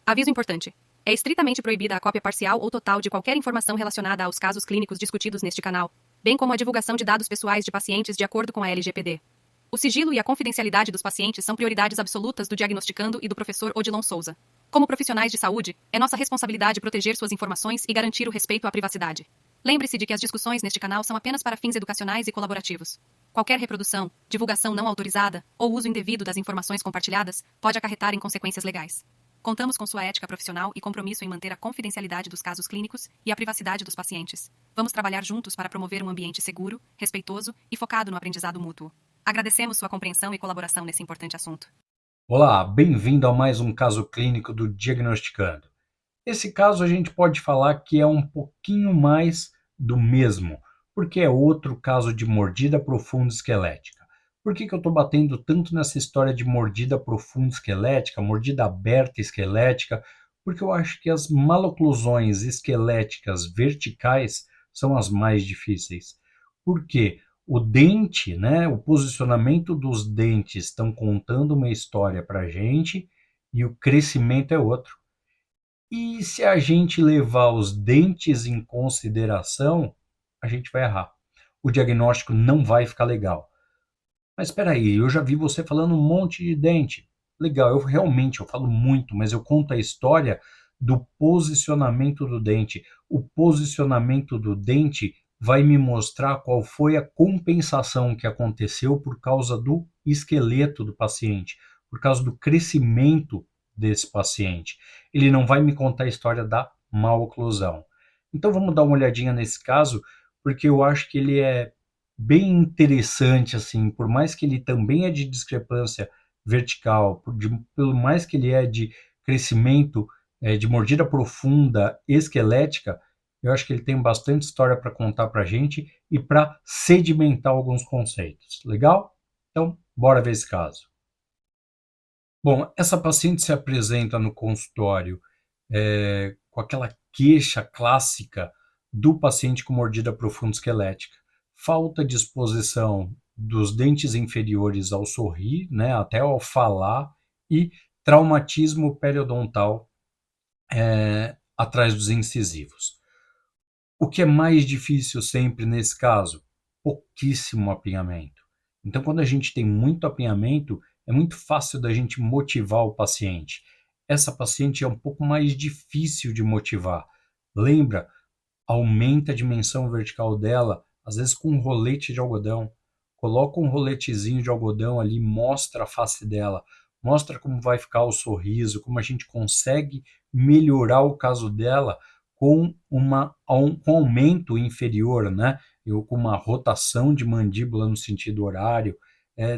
Aviso importante. É estritamente proibida a cópia parcial ou total de qualquer informação relacionada aos casos clínicos discutidos neste canal, bem como a divulgação de dados pessoais de pacientes de acordo com a LGPD. O sigilo e a confidencialidade dos pacientes são prioridades absolutas do diagnosticando e do professor Odilon Souza. Como profissionais de saúde, é nossa responsabilidade proteger suas informações e garantir o respeito à privacidade. Lembre-se de que as discussões neste canal são apenas para fins educacionais e colaborativos. Qualquer reprodução, divulgação não autorizada ou uso indevido das informações compartilhadas pode acarretar em consequências legais. Contamos com sua ética profissional e compromisso em manter a confidencialidade dos casos clínicos e a privacidade dos pacientes. Vamos trabalhar juntos para promover um ambiente seguro, respeitoso e focado no aprendizado mútuo. Agradecemos sua compreensão e colaboração nesse importante assunto. Olá, bem-vindo a mais um caso clínico do Diagnosticando. Esse caso a gente pode falar que é um pouquinho mais do mesmo, porque é outro caso de mordida profunda esquelética. Por que eu estou batendo tanto nessa história de mordida profunda esquelética, mordida aberta esquelética? Porque eu acho que as maloclusões esqueléticas verticais são as mais difíceis. Por quê? O dente, né, o posicionamento dos dentes estão contando uma história para a gente e o crescimento é outro. E se a gente levar os dentes em consideração, a gente vai errar. O diagnóstico não vai ficar legal. Mas espera aí, eu já vi você falando um monte de dente. Legal, eu falo muito, mas eu conto a história do posicionamento do dente. O posicionamento do dente vai me mostrar qual foi a compensação que aconteceu por causa do esqueleto do paciente, por causa do crescimento desse paciente. Ele não vai me contar a história da maloclusão. Então vamos dar uma olhadinha nesse caso, porque eu acho que ele é bem interessante, assim, por mais que ele também é de discrepância vertical, pelo mais que ele é de crescimento, de mordida profunda esquelética, eu acho que ele tem bastante história para contar para a gente e para sedimentar alguns conceitos. Legal? Então, bora ver esse caso. Bom, essa paciente se apresenta no consultório com aquela queixa clássica do paciente com mordida profunda esquelética. Falta de exposição dos dentes inferiores ao sorrir, né, até ao falar, e traumatismo periodontal atrás dos incisivos. O que é mais difícil sempre nesse caso? Pouquíssimo apinhamento. Então, quando a gente tem muito apinhamento, é muito fácil da gente motivar o paciente. Essa paciente é um pouco mais difícil de motivar. Lembra, aumenta a dimensão vertical dela, às vezes com um rolete de algodão. Coloca um roletezinho de algodão ali, mostra a face dela, mostra como vai ficar o sorriso, como a gente consegue melhorar o caso dela com com aumento inferior, né? Ou com uma rotação de mandíbula no sentido horário.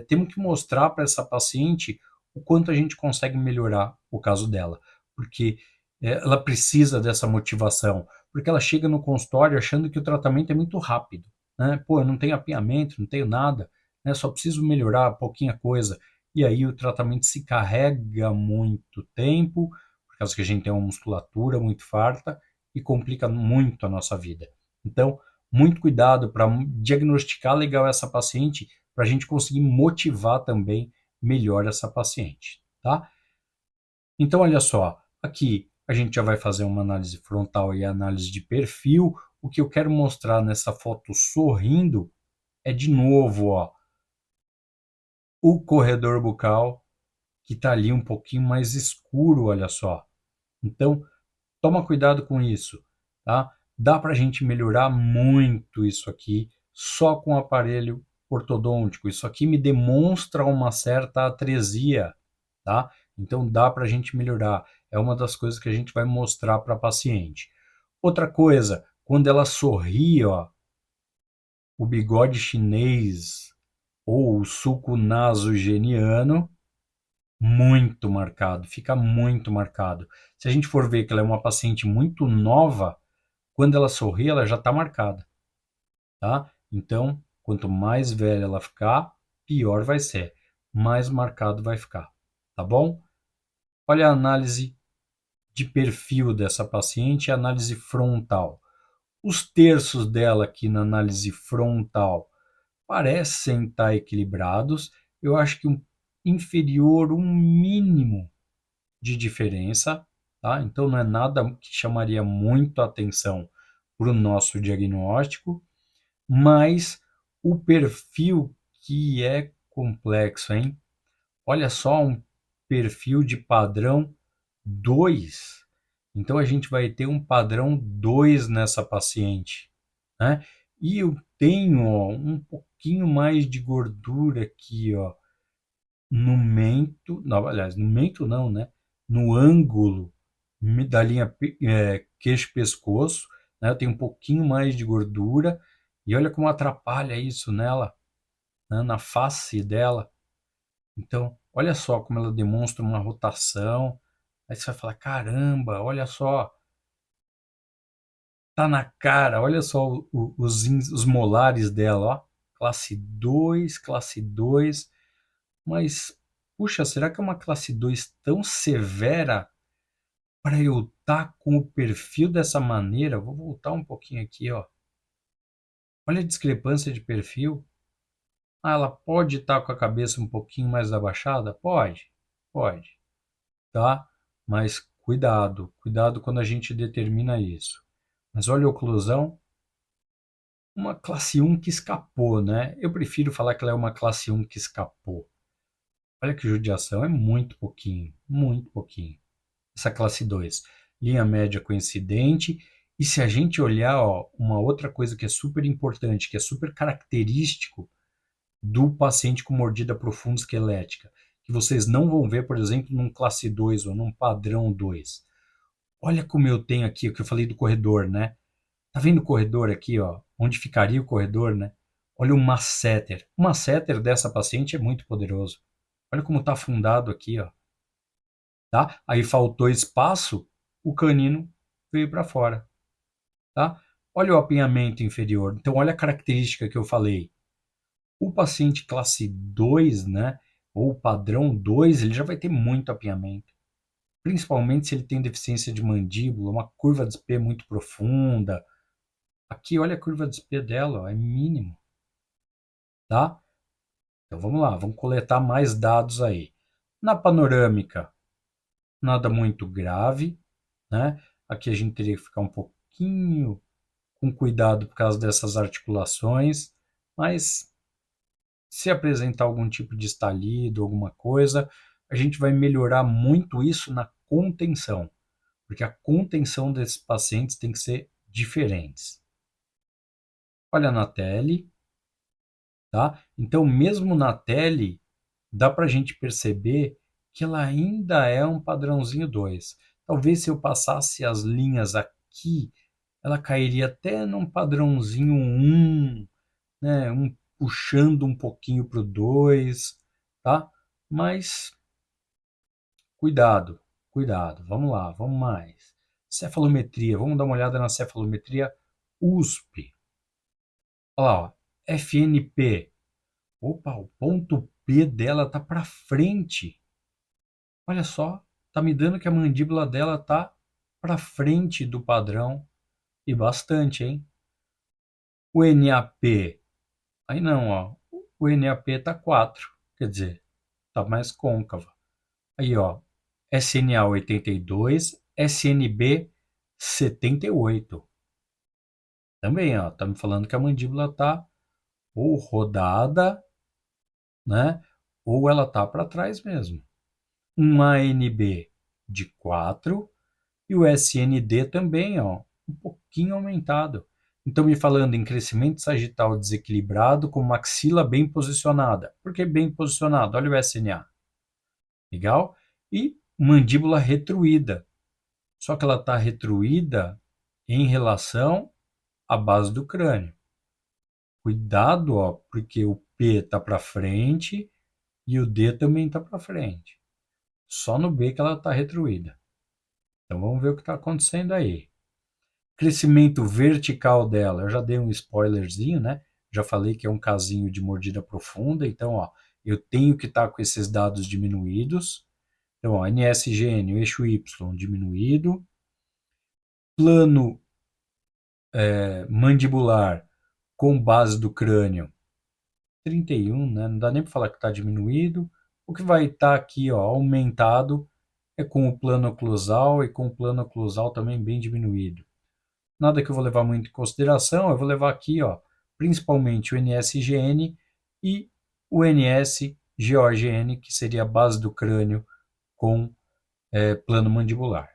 Temos que mostrar para essa paciente o quanto a gente consegue melhorar o caso dela, porque ela precisa dessa motivação, porque ela chega no consultório achando que o tratamento é muito rápido, né? Pô, eu não tenho apinhamento, não tenho nada, né? Só preciso melhorar pouquinha coisa. E aí o tratamento se carrega muito tempo, por causa que a gente tem uma musculatura muito farta e complica muito a nossa vida. Então, muito cuidado para diagnosticar legal essa paciente, para a gente conseguir motivar também melhor essa paciente, tá? Então, olha só, aqui a gente já vai fazer uma análise frontal e análise de perfil. O que eu quero mostrar nessa foto sorrindo é de novo, ó, o corredor bucal que está ali um pouquinho mais escuro, olha só. Então, toma cuidado com isso, tá? Dá para a gente melhorar muito isso aqui só com o aparelho ortodôntico. Isso aqui me demonstra uma certa atresia, tá? Então dá para a gente melhorar. É uma das coisas que a gente vai mostrar para a paciente. Outra coisa, quando ela sorri, ó, o bigode chinês ou o suco nasogeniano, muito marcado, fica muito marcado. Se a gente for ver que ela é uma paciente muito nova, quando ela sorri, ela já está marcada, tá? Então, quanto mais velha ela ficar, pior vai ser, mais marcado vai ficar, tá bom? Olha a análise de perfil dessa paciente, a análise frontal. Os terços dela aqui na análise frontal parecem estar equilibrados. Eu acho que um inferior, um mínimo de diferença, tá? Então não é nada que chamaria muito a atenção para o nosso diagnóstico, mas o perfil que é complexo, hein? Olha só, um perfil de padrão 2. Então a gente vai ter um padrão 2 nessa paciente, né? E eu tenho, ó, um pouquinho mais de gordura aqui, ó, no mento, não, aliás, no mento não, né? No ângulo da linha queixo-pescoço, né? Eu tenho um pouquinho mais de gordura e olha como atrapalha isso nela, né? Na face dela. Então, olha só como ela demonstra uma rotação. Aí você vai falar, caramba, olha só, tá na cara, olha só os molares dela, ó. Classe 2, mas, puxa, será que é uma classe 2 tão severa para eu estar com o perfil dessa maneira? Vou voltar um pouquinho aqui, ó. Olha a discrepância de perfil. Ah, ela pode estar com a cabeça um pouquinho mais abaixada? Pode, pode, tá? Mas cuidado, cuidado quando a gente determina isso. Mas olha a oclusão, uma classe 1 que escapou, né? Eu prefiro falar que ela é uma classe 1 que escapou. Olha que judiação, é muito pouquinho, muito pouquinho. Essa classe 2, linha média coincidente. E se a gente olhar, ó, uma outra coisa que é super importante, que é super característico do paciente com mordida profunda esquelética, que vocês não vão ver, por exemplo, num classe 2 ou num padrão 2. Olha como eu tenho aqui, o que eu falei do corredor, né? Tá vendo o corredor aqui, ó? Onde ficaria o corredor, né? Olha o masseter. O masseter dessa paciente é muito poderoso. Olha como tá afundado aqui, ó. Tá? Aí faltou espaço, o canino veio para fora, tá? Olha o apinhamento inferior. Então, olha a característica que eu falei. O paciente classe 2, né, ou padrão 2, ele já vai ter muito apinhamento. Principalmente se ele tem deficiência de mandíbula, uma curva de SP muito profunda. Aqui, olha a curva de SP dela, ó, é mínimo, tá? Então, vamos lá, vamos coletar mais dados aí. Na panorâmica, nada muito grave, né? Aqui a gente teria que ficar um pouquinho com cuidado por causa dessas articulações, mas se apresentar algum tipo de estalido, alguma coisa, a gente vai melhorar muito isso na contenção, porque a contenção desses pacientes tem que ser diferentes. Olha na tele, tá? Então, mesmo na tele, dá para a gente perceber que ela ainda é um padrãozinho 2. Talvez se eu passasse as linhas aqui, ela cairia até num padrãozinho 1, né? Puxando um pouquinho para o 2, tá? Mas cuidado, cuidado. Vamos lá, vamos mais. Cefalometria, vamos dar uma olhada na cefalometria USP. Olha lá, ó, FNP. Opa, o ponto P dela tá para frente. Olha só, tá me dando que a mandíbula dela tá para frente do padrão e bastante, hein? O NAP, aí não, ó. O NAP tá 4, quer dizer, tá mais côncava. Aí, ó, SNA 82, SNB 78. Também, ó, tá me falando que a mandíbula tá ou rodada, né? Ou ela tá para trás mesmo. Um ANB de 4 e o SND também, ó, um pouquinho aumentado. Então, me falando em crescimento sagital desequilibrado com maxila bem posicionada. Por que bem posicionado? Olha o SNA. Legal? E mandíbula retruída. Só que ela está retruída em relação à base do crânio. Cuidado, ó, porque o P está para frente e o D também está para frente. Só no B que ela está retruída. Então vamos ver o que está acontecendo aí. Crescimento vertical dela, eu já dei um spoilerzinho, né? Já falei que é um casinho de mordida profunda, então, ó, eu tenho que estar com esses dados diminuídos. Então, ó, NSGN, o eixo Y diminuído, plano mandibular com base do crânio 31, né? Não dá nem para falar que está diminuído. O que vai estar aqui, ó, aumentado é com o plano oclusal e com o plano oclusal também bem diminuído. Nada que eu vou levar muito em consideração, eu vou levar aqui, ó, principalmente o NSGN e o NSGOGN, que seria a base do crânio com plano mandibular.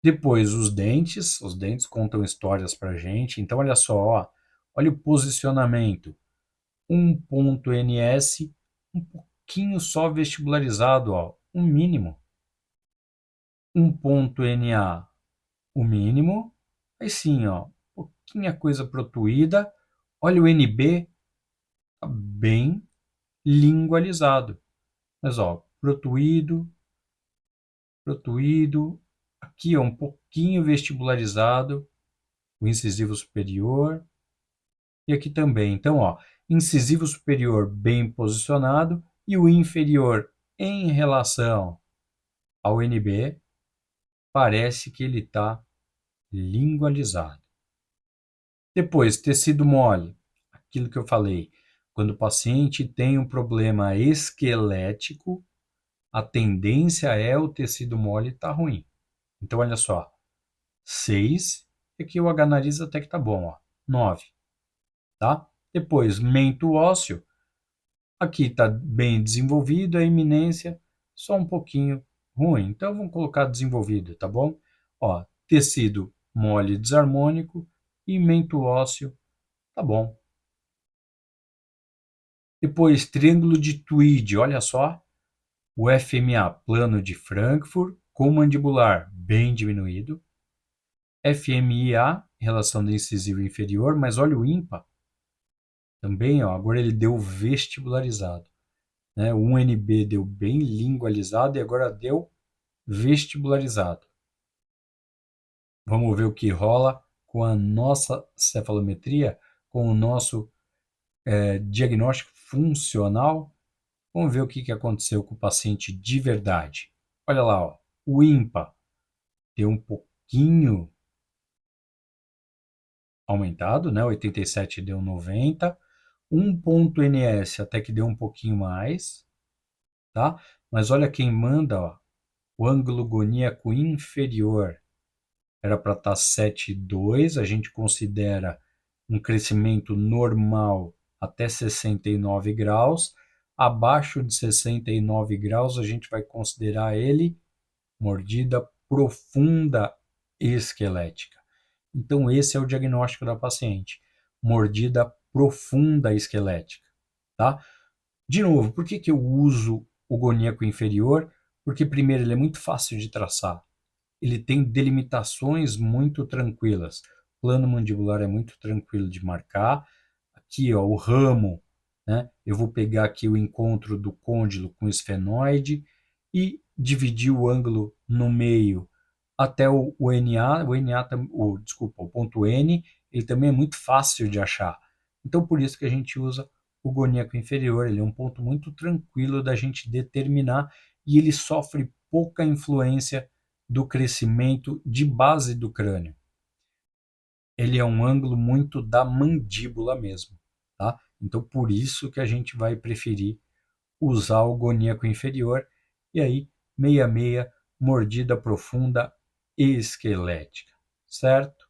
Depois os dentes contam histórias para a gente, então olha só, ó, olha o posicionamento, um ponto NS, um pouquinho só vestibularizado, ó, um mínimo, um ponto NA, o mínimo, aí sim, ó, pouquinha coisa protuída, olha o NB, tá bem lingualizado, mas ó, protuído, aqui ó, um pouquinho vestibularizado, o incisivo superior, e aqui também. Então, ó, incisivo superior bem posicionado e o inferior em relação ao NB, parece que ele está lingualizado. Depois, tecido mole, aquilo que eu falei. Quando o paciente tem um problema esquelético, a tendência é o tecido mole estar ruim. Então, olha só, 6, e aqui o H-nariz até que tá bom, ó, 9, tá? Depois, mento ósseo, aqui está bem desenvolvido, a eminência só um pouquinho ruim. Então, vamos colocar desenvolvido, tá bom? Ó, tecido mole desarmônico e mento ósseo, tá bom. Depois, triângulo de Tweed, olha só. O FMA, plano de Frankfurt, com mandibular bem diminuído. FMIA, relação do incisivo inferior, mas olha o ímpar. Também, ó, agora ele deu vestibularizado. Né? O 1NB deu bem lingualizado e agora deu vestibularizado. Vamos ver o que rola com a nossa cefalometria, com o nosso diagnóstico funcional. Vamos ver o que aconteceu com o paciente de verdade. Olha lá, ó, o ímpar deu um pouquinho aumentado, né? 87 deu 90. Um ponto NS até que deu um pouquinho mais, tá? Mas olha quem manda, ó, o ângulo goníaco inferior era para estar 7,2, a gente considera um crescimento normal até 69 graus. Abaixo de 69 graus, a gente vai considerar ele mordida profunda esquelética. Então, esse é o diagnóstico da paciente: mordida profunda esquelética. Tá? De novo, por que eu uso o goníaco inferior? Porque, primeiro, ele é muito fácil de traçar. Ele tem delimitações muito tranquilas. O plano mandibular é muito tranquilo de marcar. Aqui, ó, o ramo, né? Eu vou pegar aqui o encontro do côndilo com o esfenoide e dividir o ângulo no meio até o NA, desculpa, o ponto N, ele também é muito fácil de achar. Então, por isso que a gente usa o goníaco inferior, ele é um ponto muito tranquilo da gente determinar e ele sofre pouca influência do crescimento de base do crânio. Ele é um ângulo muito da mandíbula mesmo, tá? Então, por isso que a gente vai preferir usar o goníaco inferior e aí 66, mordida profunda esquelética, certo?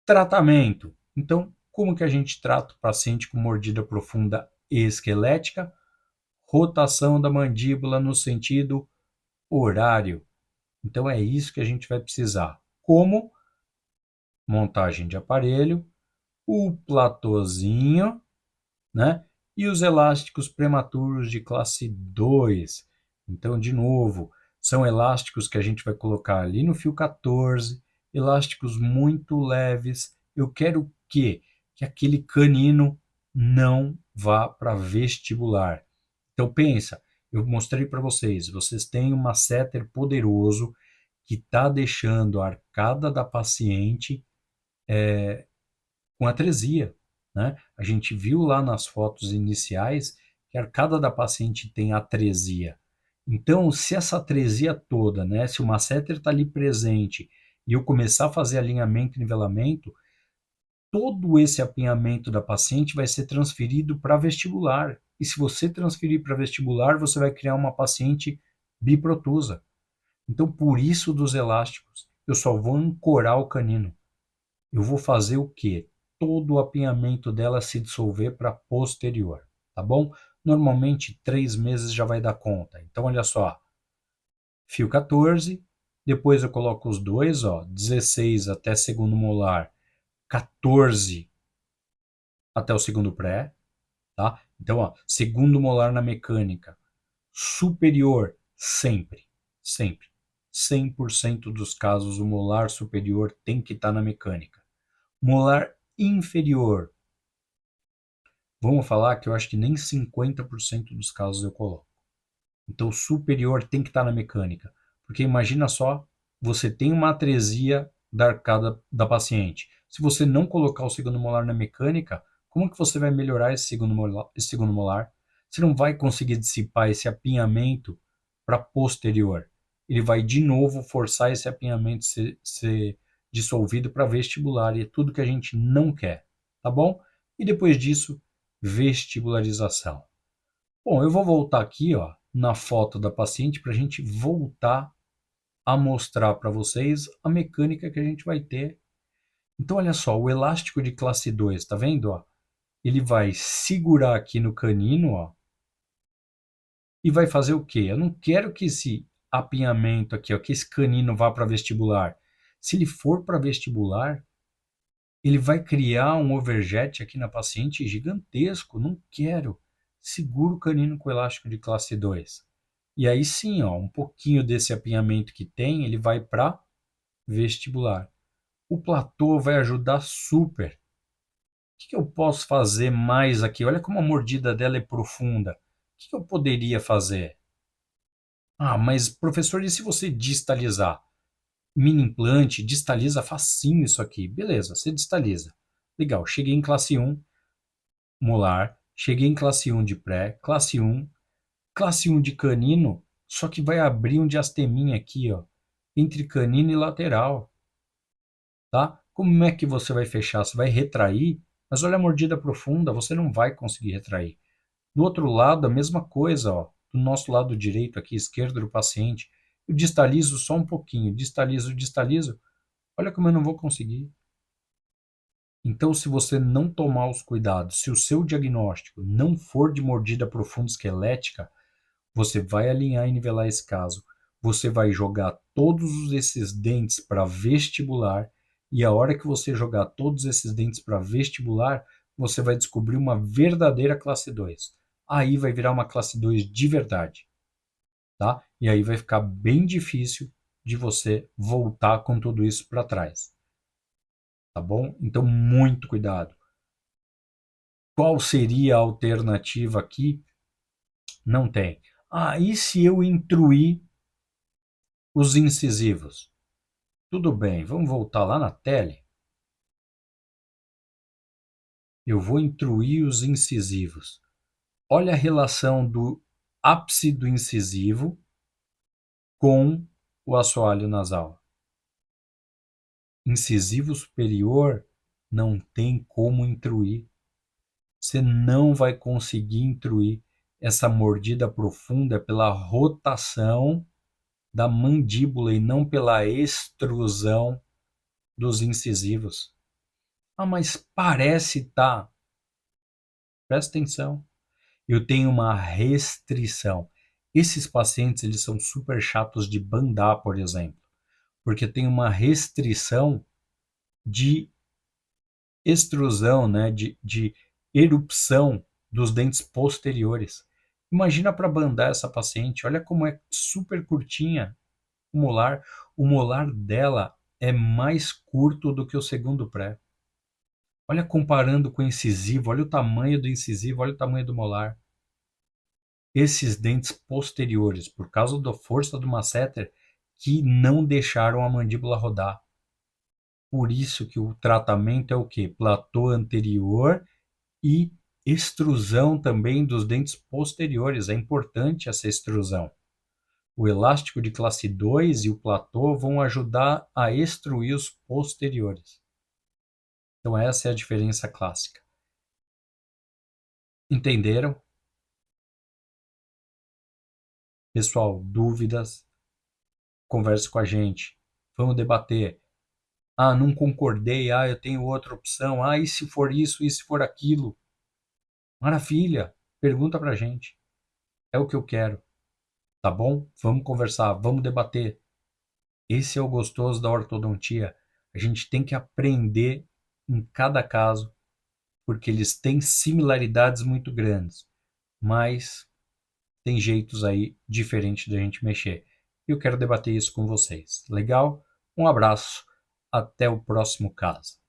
Tratamento. Então, como que a gente trata o paciente com mordida profunda esquelética? Rotação da mandíbula no sentido horário. Então, é isso que a gente vai precisar. Como? Montagem de aparelho, o platôzinho, né? E os elásticos prematuros de classe 2. Então, de novo, são elásticos que a gente vai colocar ali no fio 14, elásticos muito leves. Eu quero que aquele canino não vá para vestibular. Então, pensa, eu mostrei para vocês, vocês têm um masseter poderoso que está deixando a arcada da paciente com atresia, né? A gente viu lá nas fotos iniciais que a arcada da paciente tem atresia. Então, se essa atresia toda, né, se o masseter está ali presente e eu começar a fazer alinhamento e nivelamento, todo esse apinhamento da paciente vai ser transferido para vestibular. E se você transferir para vestibular, você vai criar uma paciente biprotusa. Então, por isso dos elásticos, eu só vou ancorar o canino. Eu vou fazer o quê? Todo o apinhamento dela se dissolver para posterior, tá bom? Normalmente 3 meses já vai dar conta. Então, olha só, fio 14, depois eu coloco os dois, ó, 16 até segundo molar, 14 até o segundo pré, tá? Então, ó, segundo molar na mecânica, superior sempre, sempre. 100% dos casos o molar superior tem que estar na mecânica. Molar inferior, vamos falar que eu acho que nem 50% dos casos eu coloco. Então, o superior tem que estar na mecânica. Porque imagina só, você tem uma atresia da arcada da paciente. Se você não colocar o segundo molar na mecânica, como que você vai melhorar esse segundo molar? Você não vai conseguir dissipar esse apinhamento para posterior. Ele vai de novo forçar esse apinhamento ser dissolvido para vestibular. E é tudo que a gente não quer. Tá bom? E depois disso, vestibularização. Bom, eu vou voltar aqui, ó, na foto da paciente para a gente voltar a mostrar para vocês a mecânica que a gente vai ter. Então, olha só, o elástico de classe 2, tá vendo? Ó? Ele vai segurar aqui no canino, ó, e vai fazer o quê? Eu não quero que esse apinhamento aqui, ó, que esse canino vá para vestibular. Se ele for para vestibular, ele vai criar um overjet aqui na paciente gigantesco. Não quero. Segura o canino com elástico de classe 2. E aí sim, ó, um pouquinho desse apinhamento que tem, ele vai para vestibular. O platô vai ajudar super. O que eu posso fazer mais aqui? Olha como a mordida dela é profunda. O que eu poderia fazer? Ah, mas professor, e se você distalizar? Mini implante, distaliza facinho isso aqui. Beleza, você distaliza. Legal, cheguei em classe 1 molar, cheguei em classe 1 de pré, classe 1 de canino, só que vai abrir um diasteminha aqui, ó, entre canino e lateral, tá? Como é que você vai fechar? Você vai retrair, mas olha a mordida profunda, você não vai conseguir retrair. Do outro lado, a mesma coisa, ó, do nosso lado direito aqui, esquerdo do paciente, eu distalizo só um pouquinho, distalizo, olha como eu não vou conseguir. Então, se você não tomar os cuidados, se o seu diagnóstico não for de mordida profunda esquelética, você vai alinhar e nivelar esse caso. Você vai jogar todos esses dentes para vestibular e a hora que você jogar todos esses dentes para vestibular, você vai descobrir uma verdadeira classe 2. Aí vai virar uma classe 2 de verdade, tá? E aí vai ficar bem difícil de você voltar com tudo isso para trás, tá bom? Então, muito cuidado. Qual seria a alternativa aqui? Não tem. Ah, e se eu intruir os incisivos? Tudo bem, vamos voltar lá na tele. Eu vou intruir os incisivos. Olha a relação do ápice do incisivo com o assoalho nasal. Incisivo superior não tem como intruir. Você não vai conseguir intruir essa mordida profunda pela rotação da mandíbula e não pela extrusão dos incisivos. Ah, mas parece tá. Presta atenção. Eu tenho uma restrição. Esses pacientes, eles são super chatos de bandar, por exemplo, porque tem uma restrição de extrusão, né, de erupção dos dentes posteriores. Imagina para bandar essa paciente, olha como é super curtinha o molar. O molar dela é mais curto do que o segundo pré. Olha comparando com o incisivo, olha o tamanho do incisivo, olha o tamanho do molar. Esses dentes posteriores, por causa da força do masseter, que não deixaram a mandíbula rodar. Por isso que o tratamento é o quê? Platô anterior e extrusão também dos dentes posteriores. É importante essa extrusão. O elástico de classe 2 e o platô vão ajudar a extruir os posteriores. Então essa é a diferença clássica. Entenderam? Pessoal, dúvidas? Converse com a gente. Vamos debater. Ah, não concordei. Ah, eu tenho outra opção. Ah, e se for isso, e se for aquilo? Maravilha. Pergunta pra gente. É o que eu quero. Tá bom? Vamos conversar, vamos debater. Esse é o gostoso da ortodontia. A gente tem que aprender em cada caso, porque eles têm similaridades muito grandes, mas tem jeitos aí diferentes da gente mexer. E eu quero debater isso com vocês. Legal? Um abraço. Até o próximo caso.